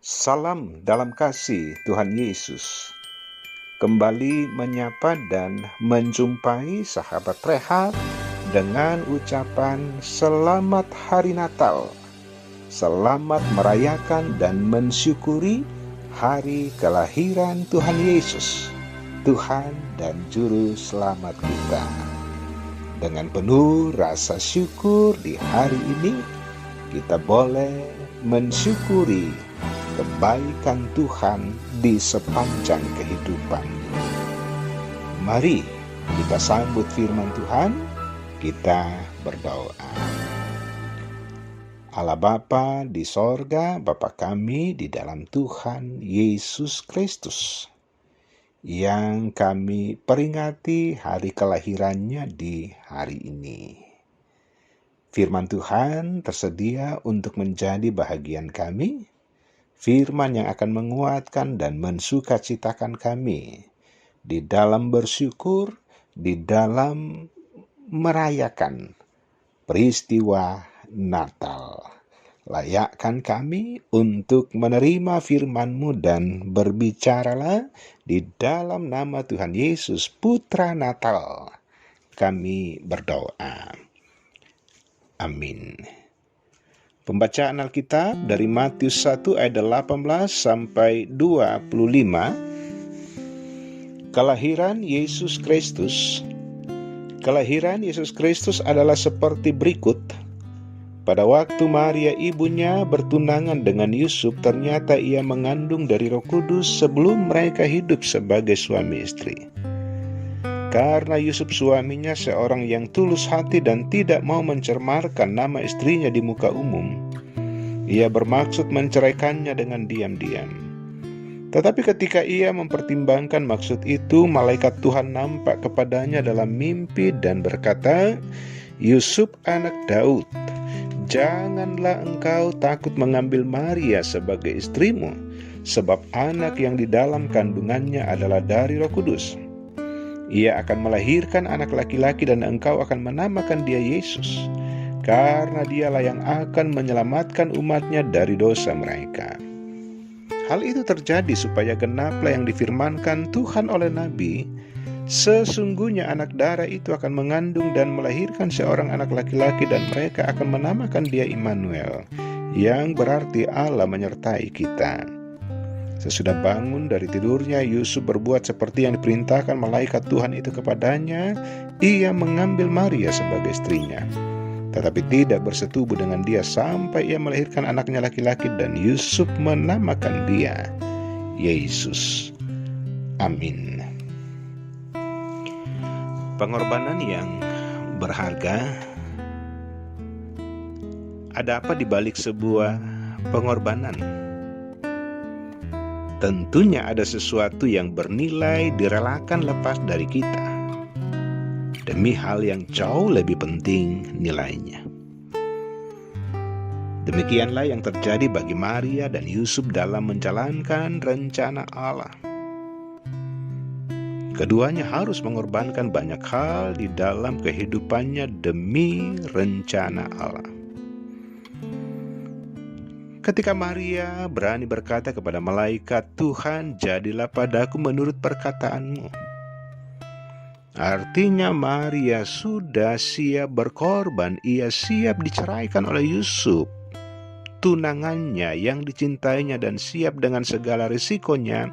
Salam dalam kasih Tuhan Yesus. Kembali menyapa dan menjumpai sahabat Rehat dengan ucapan Selamat Hari Natal. Selamat merayakan dan mensyukuri hari kelahiran Tuhan Yesus, Tuhan dan Juru Selamat kita. Dengan penuh rasa syukur di hari ini, kita boleh mensyukuri kebaikan Tuhan di sepanjang kehidupan ini. Mari kita sambut firman Tuhan, kita berdoa. Allah Bapa di sorga, Bapa kami di dalam Tuhan Yesus Kristus, yang kami peringati hari kelahirannya di hari ini. Firman Tuhan tersedia untuk menjadi bahagian kami, firman yang akan menguatkan dan mensukacitakan kami di dalam bersyukur, di dalam merayakan peristiwa Natal. Layakkan kami untuk menerima firman-Mu dan berbicaralah di dalam nama Tuhan Yesus, Putra Natal. Kami berdoa. Amin. Pembacaan Alkitab dari Matius 1 ayat 18 sampai 25. Kelahiran Yesus Kristus. Kelahiran Yesus Kristus adalah seperti berikut. Pada waktu Maria ibunya bertunangan dengan Yusuf, ternyata ia mengandung dari Roh Kudus sebelum mereka hidup sebagai suami istri. Karena Yusuf suaminya seorang yang tulus hati dan tidak mau mencemarkan nama istrinya di muka umum, ia bermaksud menceraikannya dengan diam-diam. Tetapi ketika ia mempertimbangkan maksud itu, malaikat Tuhan nampak kepadanya dalam mimpi dan berkata, "Yusuf anak Daud, janganlah engkau takut mengambil Maria sebagai istrimu, sebab anak yang di dalam kandungannya adalah dari Roh Kudus. Ia akan melahirkan anak laki-laki dan engkau akan menamakan dia Yesus, karena dialah yang akan menyelamatkan umatnya dari dosa mereka." Hal itu terjadi supaya genaplah yang difirmankan Tuhan oleh Nabi, "Sesungguhnya anak darah itu akan mengandung dan melahirkan seorang anak laki-laki dan mereka akan menamakan dia Immanuel," yang berarti Allah menyertai kita. Sesudah bangun dari tidurnya, Yusuf berbuat seperti yang diperintahkan malaikat Tuhan itu kepadanya. Ia mengambil Maria sebagai istrinya, tetapi tidak bersetubuh dengan dia sampai ia melahirkan anaknya laki-laki, dan Yusuf menamakan dia Yesus. Amin. Pengorbanan yang berharga. Ada apa di balik sebuah pengorbanan? Tentunya ada sesuatu yang bernilai direlakan lepas dari kita, demi hal yang jauh lebih penting nilainya. Demikianlah yang terjadi bagi Maria dan Yusuf dalam menjalankan rencana Allah. Keduanya harus mengorbankan banyak hal di dalam kehidupannya demi rencana Allah. Ketika Maria berani berkata kepada malaikat Tuhan, "Jadilah padaku menurut perkataanmu," artinya Maria sudah siap berkorban. Ia siap diceraikan oleh Yusuf, tunangannya yang dicintainya, dan siap dengan segala risikonya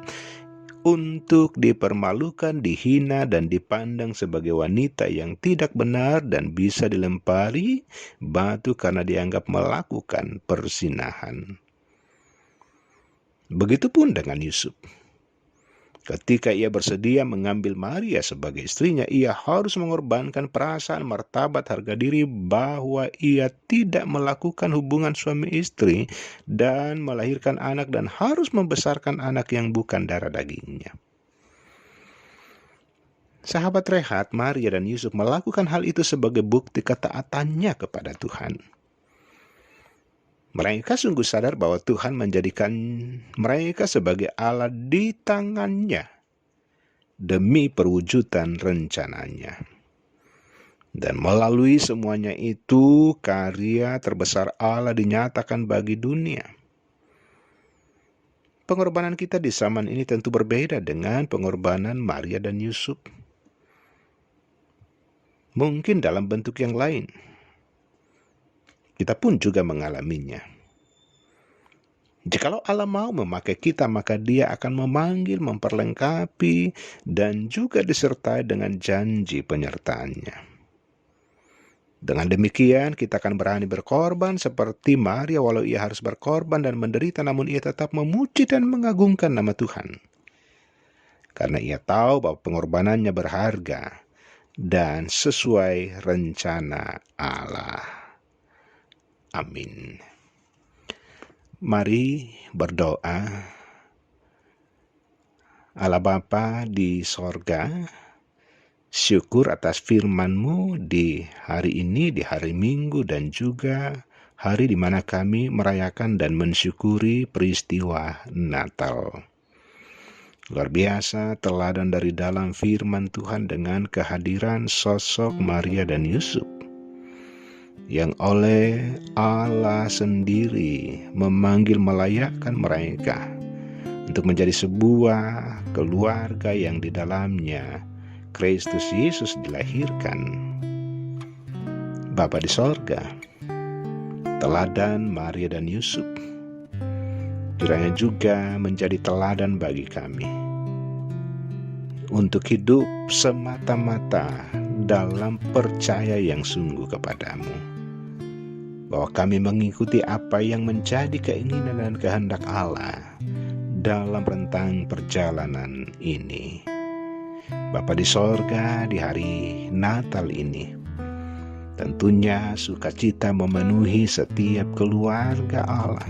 untuk dipermalukan, dihina, dan dipandang sebagai wanita yang tidak benar dan bisa dilempari batu karena dianggap melakukan perzinahan. Begitupun dengan Yusuf. Ketika ia bersedia mengambil Maria sebagai istrinya, ia harus mengorbankan perasaan, martabat, harga diri bahwa ia tidak melakukan hubungan suami istri dan melahirkan anak dan harus membesarkan anak yang bukan darah dagingnya. Sahabat Rehat, Maria dan Yusuf melakukan hal itu sebagai bukti ketaatannya kepada Tuhan. Mereka sungguh sadar bahwa Tuhan menjadikan mereka sebagai Allah di tangannya demi perwujudan rencananya. Dan melalui semuanya itu, karya terbesar Allah dinyatakan bagi dunia. pengorbanan kita di zaman ini tentu berbeda dengan pengorbanan Maria dan Yusuf. Mungkin dalam bentuk yang lain. Kita pun juga mengalaminya. Jikalau Allah mau memakai kita, maka Dia akan memanggil, memperlengkapi, dan juga disertai dengan janji penyertaannya. Dengan demikian, kita akan berani berkorban seperti Maria, walau ia harus berkorban dan menderita, namun ia tetap memuji dan mengagungkan nama Tuhan. Karena ia tahu bahwa pengorbanannya berharga dan sesuai rencana Allah. Amin. Mari berdoa. Allah Bapa di sorga, syukur atas firman-Mu di hari ini, di hari Minggu, dan juga hari di mana kami merayakan dan mensyukuri peristiwa Natal. Luar biasa teladan dari dalam firman Tuhan dengan kehadiran sosok Maria dan Yusuf, yang oleh Allah sendiri memanggil, melayakkan mereka untuk menjadi sebuah keluarga yang di dalamnya Kristus Yesus dilahirkan. Bapa di sorga, teladan Maria dan Yusuf kiranya juga menjadi teladan bagi kami untuk hidup semata-mata dalam percaya yang sungguh kepadamu, bahwa kami mengikuti apa yang menjadi keinginan dan kehendak Allah dalam rentang perjalanan ini. Bapa di sorga, di hari Natal ini, tentunya sukacita memenuhi setiap keluarga Allah,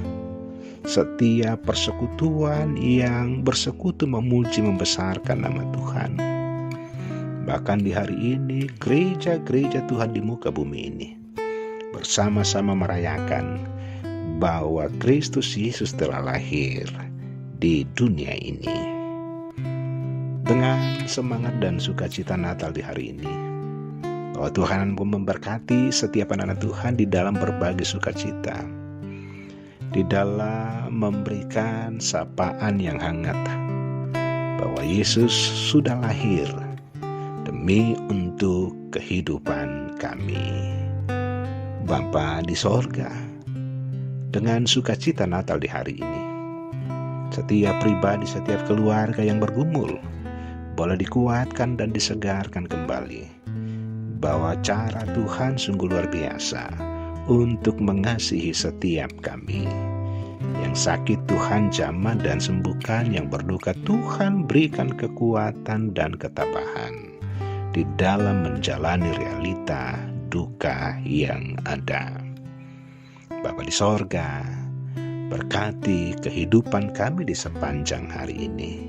setiap persekutuan yang bersekutu memuji membesarkan nama Tuhan. Bahkan di hari ini, gereja-gereja Tuhan di muka bumi ini bersama-sama merayakan bahwa Kristus Yesus telah lahir di dunia ini. Dengan semangat dan sukacita Natal di hari ini, bahwa Tuhan memberkati setiap anak-anak Tuhan di dalam berbagi sukacita, di dalam memberikan sapaan yang hangat, bahwa Yesus sudah lahir demi untuk kehidupan kami. Bapa di sorga, dengan sukacita Natal di hari ini, setiap pribadi, setiap keluarga yang bergumul boleh dikuatkan dan disegarkan kembali, bahwa cara Tuhan sungguh luar biasa untuk mengasihi setiap kami. Yang sakit Tuhan jamah dan sembuhkan, yang berduka Tuhan berikan kekuatan dan ketabahan di dalam menjalani realita duka yang ada. Bapa di sorga, berkati kehidupan kami di sepanjang hari ini,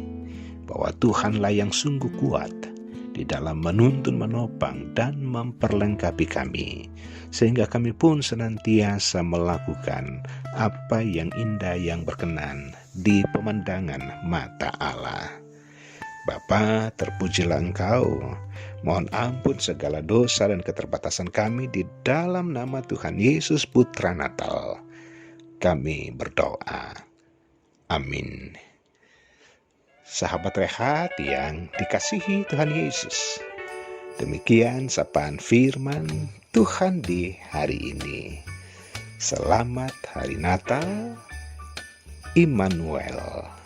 bahwa Tuhanlah yang sungguh kuat di dalam menuntun, menopang, dan memperlengkapi kami, sehingga kami pun senantiasa melakukan apa yang indah, yang berkenan di pemandangan mata Allah. Bapa, terpujilah Engkau. Mohon ampun segala dosa dan keterbatasan kami di dalam nama Tuhan Yesus Putra Natal. Kami berdoa. Amin. Sahabat Rehat yang dikasihi Tuhan Yesus, demikian sapaan firman Tuhan di hari ini. Selamat Hari Natal, Immanuel.